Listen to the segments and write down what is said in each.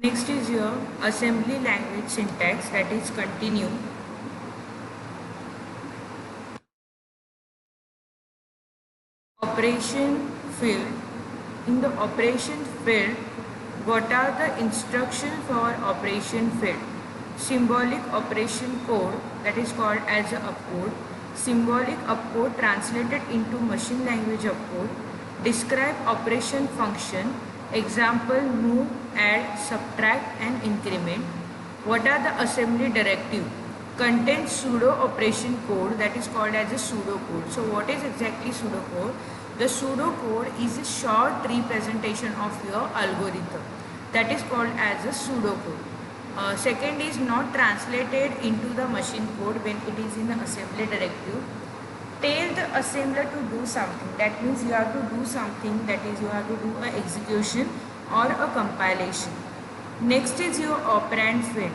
Next is your assembly language syntax, that is continue. Operation field. In the operation field, what are the instructions for operation field? Symbolic operation code, that is called as a opcode. Symbolic opcode translated into machine language opcode. Describe operation function. Example, move, add, subtract and increment. What are the assembly directive? Contains pseudo operation code, that is called as a pseudo code. So what is exactly pseudo code? The pseudo code is a short representation of your algorithm, that is called as a pseudo code. Second is not translated into the machine code when it is in the assembly directive. Tell the assembler to do something, that means you have to do something, that is you have to do a execution or a compilation. Next is your operand field.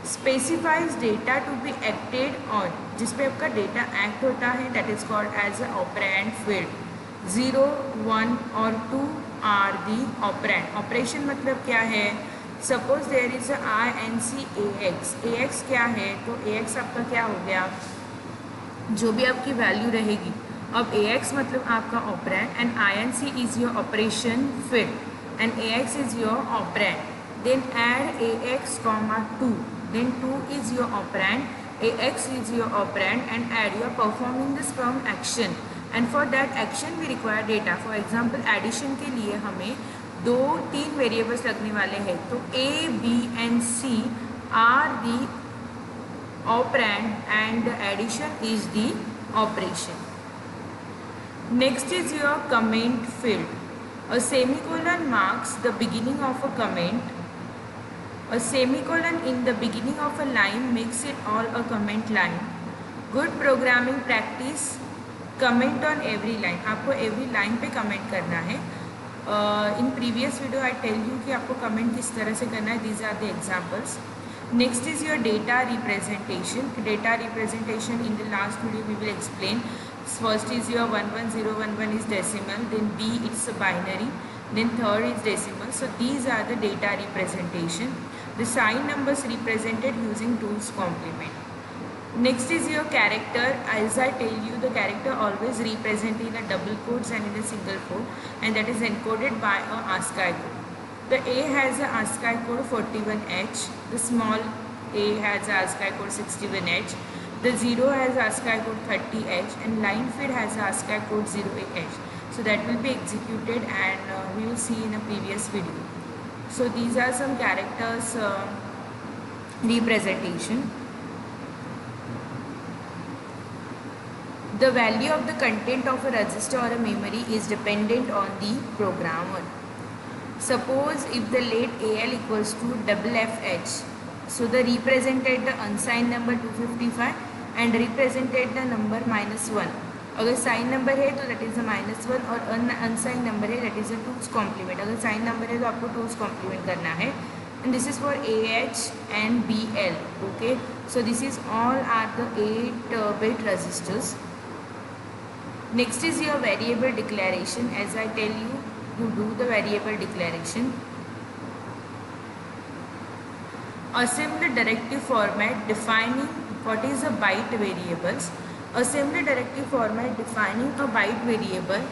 Specifies data to be acted on, जिसपे आपका data act होता है, that is called as a operand field. 0, 1 और 2 are the operand. Operation मतलब क्या है? Suppose there is a INC AX. AX क्या है? तो AX आपका क्या हो गया? जो भी आपकी वैल्यू रहेगी. अब AX मतलब आपका operand and INC is your operation field and AX is your operand. Then add AX comma 2. Then 2 is your operand, AX is your operand and add. You are performing this from action and for that action we require data. For example, addition के लिए हमें 2-3 variables लगने वाले हैं, तो A, B and C are the operand and the addition is the operation. Next is your comment field. A semicolon marks the beginning of a comment. A semicolon in the beginning of a line makes it all a comment line. Good programming practice. Comment on every line. आपको every line पे comment करना है. In previous video I tell you कि आपको comment किस तरह से करना है. These are the examples. Next is your data representation. Data representation in the last video we will explain. First is your 11011 is decimal. Then B it's a binary. Then third is decimal. So these are the data representation. The sign numbers represented using tools complement. Next is your character. As I tell you, the character always represent in a double quotes and in a single quote, and that is encoded by a ASCII code. The A has a ASCII code 41H. The small a has a ASCII code 61H. The 0 has ASCII code 30H and line feed has a ASCII code 0H. So that will be executed and we will see in a previous video. So these are some characters representation. The value of the content of a register or a memory is dependent on the programmer. Suppose if the let AL equals to FFH, so the represented the unsigned number 255 and represented the number -1. अगर sign number है तो that is a -1 और unsigned number है that is a 2's complement. अगर sign number है तो आपको 2's complement करना है. And this is for AH and BL. Okay, so this is all are the 8-bit registers. Next is your variable declaration. As I tell you, you do the variable declaration. Assembly directive format defining what is a byte variables. Assembly directive format defining a byte variable,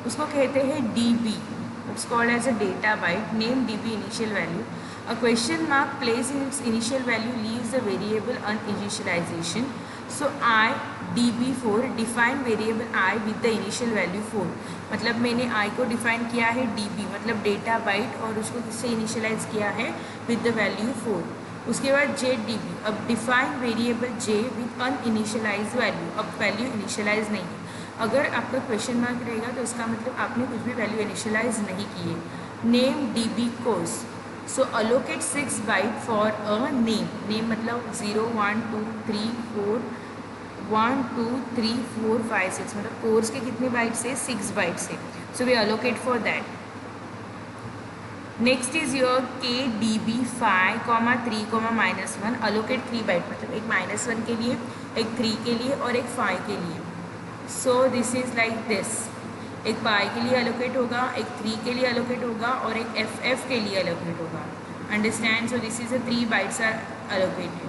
उसको कहते हैं DB. It's called as a data byte. Name DB initial value. A question mark placed in its initial value leaves the variable uninitialization. So I DB4 define variable I with the initial value 4. मतलब मैंने I को define किया है DB मतलब data byte और उसको किससे initialize किया है with the value 4. उसके बाद JDB. अब define variable J with uninitialize value. अब वैल्यू इनिशियलाइज नहीं है. अगर आपका क्वेश्चन मार्क रहेगा तो इसका मतलब आपने कुछ भी वैल्यू इनिशियलाइज नहीं की है. Name DB course. So allocate 6 byte for a name. Name मतलब 0 1 2 3 4 1 2 3 4 5 6 मतलब कोर्स के कितने बाइट से 6 बाइट से. So we allocate for that. Next is your KDB5, 3, -1. Allocate 3 byte मतलब एक -1 के लिए, एक 3 के लिए और एक 5 के लिए. सो दिस इज़ लाइक दिस. एक पाई के लिए अलोकेट होगा, एक 3 के लिए अलोकेट होगा और एक FF के लिए अलोकेट होगा. Understand? So this is the 3 bytes are allocated.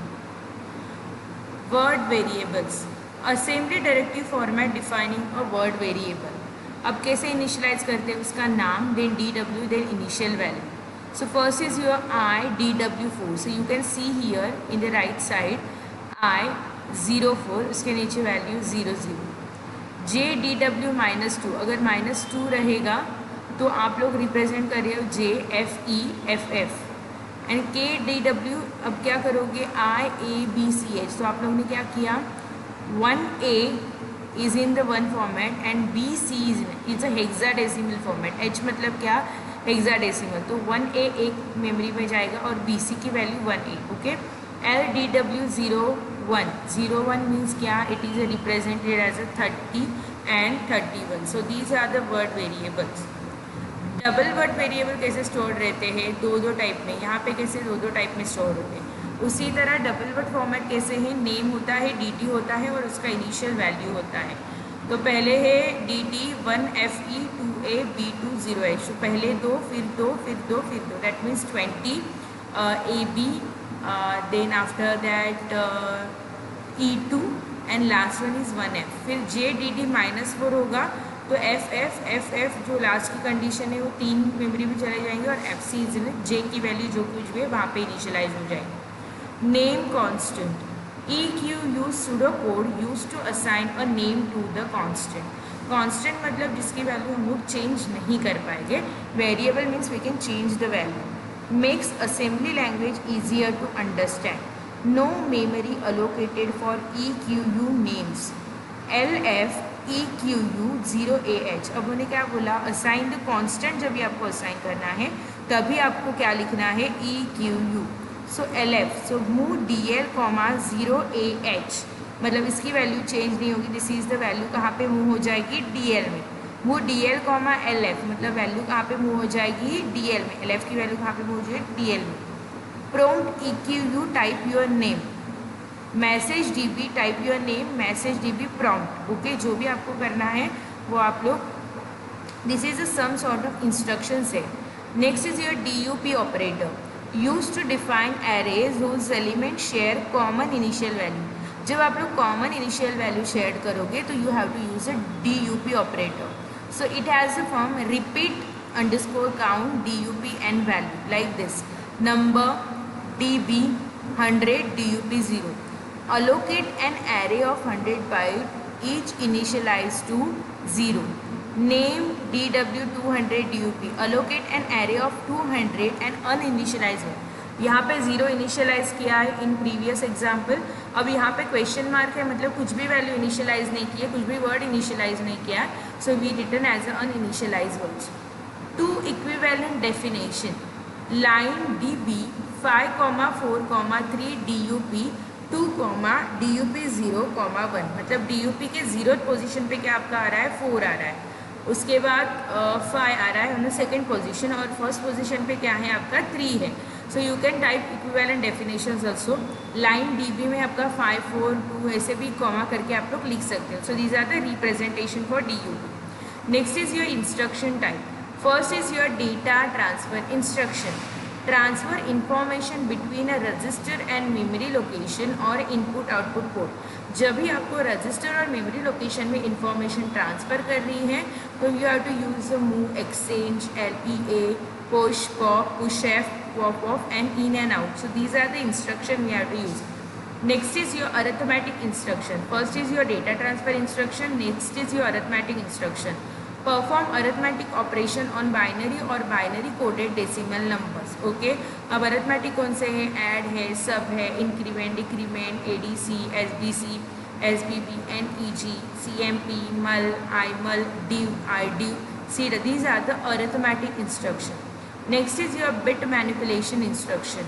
Word variables. Assembly directive format defining a word variable. अब कैसे इनिशियलाइज करते हैं उसका नाम, then dw, then initial value. So first is your I dw4. So you can see here in the right side I 04, उसके नीचे value 00. J dw -2, अगर -2 रहेगा तो आप लोग रिप्रेजेंट कर रहे हो J fe ff. एंड के डी डब्ल्यू अब क्या करोगे IABCH. तो आप लोगों ने क्या किया 1A is in the one format and BC is a hexadecimal format. H मतलब क्या हेक्साडेसिमल. तो 1A एक मेमोरी में जाएगा और BC की value 1A. Okay. LDW 01 means क्या it is represented as a 30 and 31. So these are the word variables. Double word variable कैसे स्टोर रहते हैं दो टाइप में. यहाँ पे कैसे दो टाइप में स्टोर होते हैं. उसी तरह डबल वर्ड फॉर्मेट कैसे है, नेम होता है, DT होता है और उसका इनिशियल वैल्यू होता है. तो पहले है DT 1FE 2A B2 0H. तो पहले दो फिर दो फिर दो फिर दो, that means 20 AB, then after that E2 and last one is 1F. फिर JDD -4 होगा तो FF जो लास्ट की कंडीशन है वो 3 मेमोरी में चले जाएंगे और FC J की वैल्यू जो कुछ भी है वहाँ पे इनिशियलाइज हो जाएगी. Name constant. EQ use pseudo code use to assign a name to the constant. Constant मतलब जिसकी वैल्यू हम लोग चेंज नहीं कर पाएंगे. Variable means we can change the value. Makes assembly language easier to understand. No memory allocated for EQU names. LF EQU 0AH. अब उन्हें क्या बोला, असाइन द कांस्टेंट. जब भी आपको असाइन करना है तभी आपको क्या लिखना है EQU. सो LF, so move DL, 0AH मतलब इसकी वैल्यू चेंज नहीं होगी. दिस इज द वैल्यू कहाँ पे मूव हो जाएगी DL में. मूव DL, LF मतलब वैल्यू कहाँ पे मूव हो जाएगी DL में. LF की वैल्यू कहाँ पे मूव हो जाएगी DL में. Prompt EQU type your name. Message DB type your name. Message DB prompt. Okay, जो भी आपको करना है वो आप लोग, this is some sort of instruction है. Next is your DUP operator. Use to define arrays whose element share common initial value. जब आप लोग कॉमन इनिशियल वैल्यू शेयर करोगे तो you have to use a DUP operator. So it has a form repeat _ count DUP and value like this. Number DB 100 DUP 0. Allocate an array of 100 bytes, each initialized to 0. Name DW 200 DUP. Allocate an array of 200 and uninitialized है. यहाँ पे 0 initialise किया है in previous example. अब यहाँ पे question mark है मतलब कुछ भी वैल्यू इनिशियलाइज नहीं की है, कुछ भी वर्ड इनिशियलाइज नहीं किया है. So we return as a uninitialize words. 2 equivalent definition. Line DB 5,4,3 DUP 2, DUP 0, 1 मतलब DUP के 0th पोजीशन पे क्या आपका आ रहा है 4 आ रहा है. उसके बाद 5 आ रहा है ऑन सेकेंड पोजीशन और फर्स्ट पोजीशन पे क्या है आपका 3 है. सो you can type equivalent definitions also. Line DB में आपका 5, 4, 2 ऐसे भी कॉमा करके आप लोग लिख सकते हो. So these are the representation for DUP. Next is your instruction type. First is your data transfer instruction. Transfer information between a register and memory location or input output port. जब भी आपको register और memory location में information transfer कर रही है तो you have to use move, exchange, LEA, push, pop, push F, pop off and in and out. So these are the instruction we have to use. Next is your arithmetic instruction. First is your data transfer instruction. Next is your arithmetic instruction. Perform arithmetic operation on binary और binary coded decimal numbers. Okay, अब arithmetic कौन से हैं, add है, सब है, increment, decrement, ADC, SBC, SBB, NEG, CMP, मल, IMUL, div, IDiv, CID. These are the arithmetic instruction. Next is your bit manipulation instruction.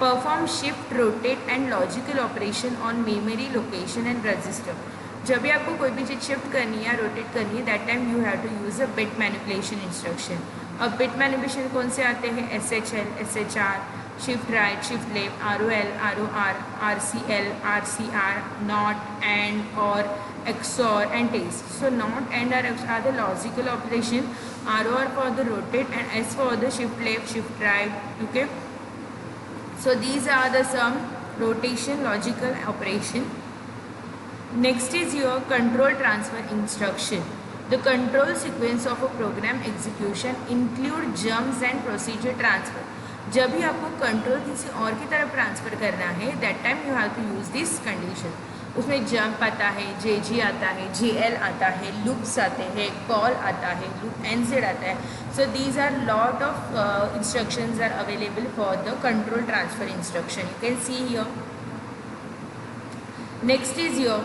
Perform shift, rotate and logical operation on memory location and register. जब भी आपको कोई भी चीज़ shift करनी है या rotate करनी है that time you have to use a bit manipulation instruction. अब बिट मैनिपुलेशन कौन से आते हैं, SHL, SHR, shift right, shift left, ROL, ROR, RCL, RCR, not, and और XOR and test. So not and are the logical operation. ROR for the rotate and S for the shift left, shift right. Okay. So these are the some rotation logical operation. Next is your control transfer instruction. The control sequence of a program execution include jumps and procedure transfer. जब भी आपको control किसी और की तरफ transfer करना है that time you have to use this condition. उसमें जंप आता है, जेजी आता है, जेएल आता है, लूप्स आते हैं, कॉल आता है, लूप एनजेड आता है. So these are lot of instructions are available for the control transfer instruction. You can see here. Next is your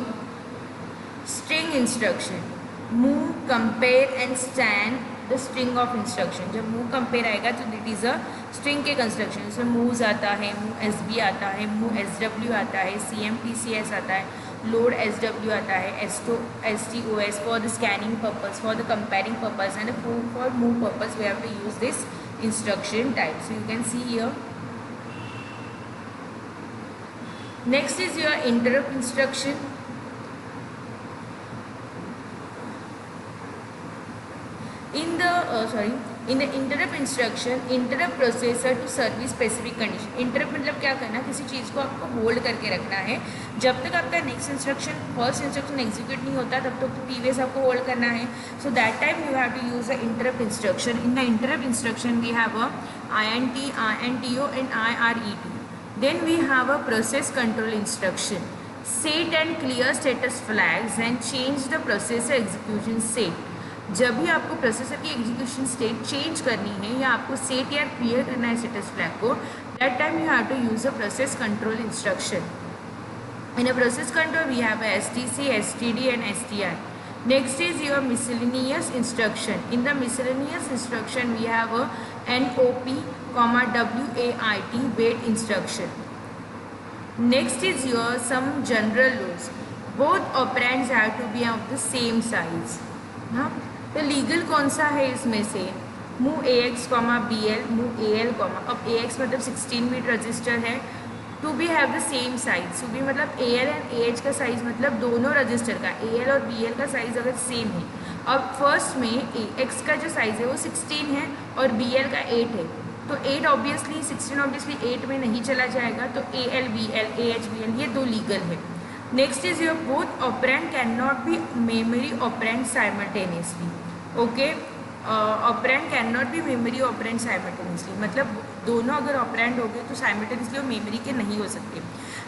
string instruction. Move, compare and stand the string of instruction. जब move compare आएगा तो this is a string के construction. इसमें moves आता है, move SB आता है, move SW आता है, सीएमपीसीएस आता है, लोड एसडब्ल्यू आता है, STOS for the scanning purpose, for the comparing purpose and for move purpose we have to use this instruction type. So you can see here. Next is your interrupt instruction. In the interrupt instruction, interrupt processor to service specific condition. interrupt मतलब क्या करना, किसी चीज़ को आपको hold करके रखना है. जब तक आपका next instruction first instruction execute नहीं होता तब तक प्रीवियस आपको होल्ड करना है. So that time you have to use the interrupt instruction. In the interrupt instruction we have a INT, INTO and IRET. Then we have a process control instruction. Set and clear status flags and change the processor execution state. जब भी आपको processor की execution state change करनी है या आपको set या clear करना है स्टेटस फ्लैग को, that time you have to use a process control instruction. In a process control we have STC, STD and STI. Next is your miscellaneous instruction. In the miscellaneous instruction we have a NOP, WAIT wait instruction. Next is your some general rules. Both operands have to be of the same size. हाँ, तो legal कौन सा है इसमें से? Move AX, BL, move AL, अब AX मतलब 16 bit register है. To be have the same size. To be मतलब AL एंड AH का साइज मतलब दोनों रजिस्टर का AL और BL का साइज अगर सेम है. अब फर्स्ट में AX का जो साइज़ है वो 16 है और BL का 8 है. तो 8 ऑब्वियसली 16 ऑब्वियसली 8 में नहीं चला जाएगा. तो AL, BL, AH, BL ये दो लीगल है. Next is your both operand cannot be memory operand simultaneously. Okay, operand cannot be memory operand simultaneously. मतलब दोनों अगर ऑपरेंड हो गए तो साइमल्टेनियसली वो मेमोरी के नहीं हो सकते.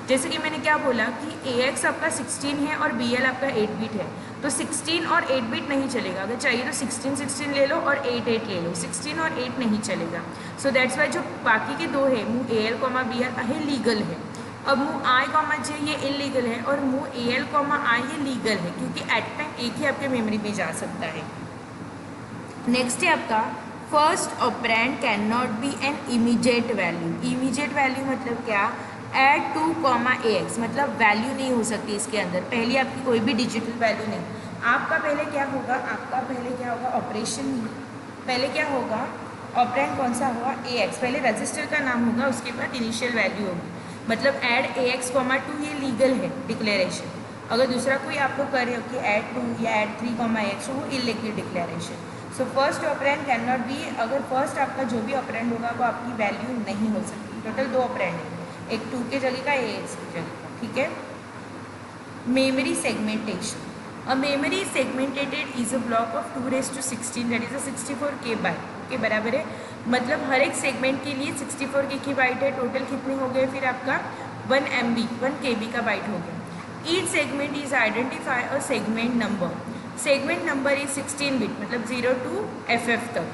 जैसे कि मैंने क्या बोला कि AX आपका 16 है और BL आपका 8 बिट है. तो 16 और 8 बिट नहीं चलेगा. अगर चाहिए तो 16 ले लो और 8 ले लो. 16 और 8 नहीं चलेगा. सो दैट्स वाई जो बाकी के दो है मूव AL, BL है लीगल है. अब मूव I, J ये इलीगल है और मूव AL, I ये लीगल है क्योंकि एट टाइम एक ही आपके मेमोरी में जा सकता है. नेक्स्ट है आपका first operand can not be an immediate value. Immediate value मतलब क्या? ऐड 2, AX मतलब वैल्यू नहीं हो सकती इसके अंदर. पहले आपकी कोई भी डिजिटल वैल्यू नहीं. आपका पहले क्या होगा? ऑपरेशन. पहले क्या होगा? ऑपरेंड कौन सा होगा? AX. पहले रजिस्टर का नाम होगा, उसके बाद इनिशियल वैल्यू होगी. मतलब ऐड AX, 2 ये लीगल है डिक्लेरेशन. अगर दूसरा कोई आपको कर रहे हो कि ऐड 2 या ऐड 3, AX वो illegal declaration. So first operand can not be. अगर फर्स्ट आपका जो भी ऑपरेंड होगा वो आपकी वैल्यू नहीं हो सकती. टोटल 2 ऑपरेंड है, एक 2 के जगह का, AX की जगह का. ठीक है. Memory segmentation. A memory segmentated is a block of 2⁻16 that is a 64 KB के बराबर है. मतलब हर एक सेगमेंट के लिए 64 की बाइट है. टोटल कितने हो गए फिर आपका? 1 MB 1 KB का बाइट हो गया. Each segment is identify a segment number. Segment number is 16 bit मतलब 0 to FF तक.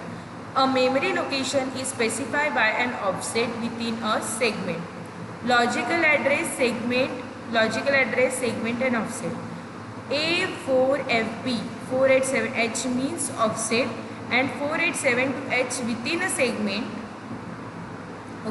A memory location is specified by an offset within a segment. Logical address segment and offset. A4FB 487H means offset and 487H within a segment.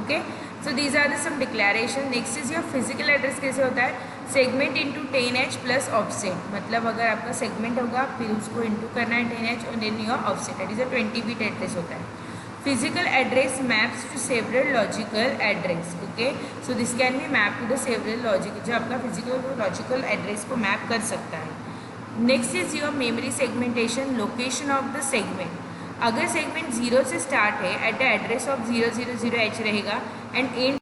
Okay, so these are the some declaration. Next is your physical address. कैसे होता है? Segment into 10H plus offset. मतलब अगर आपका segment होगा फिर उसको into करना है 10H और then your offset. That is a 20 bit address होता है. Physical address maps to several logical address. Okay, so this can be map to the several logical. जो आपका फिजिकल लॉजिकल एड्रेस को मैप कर सकता है. Next is your memory segmentation. Location of the segment. अगर segment 0 से start है at the address of 000H रहेगा एंड एंड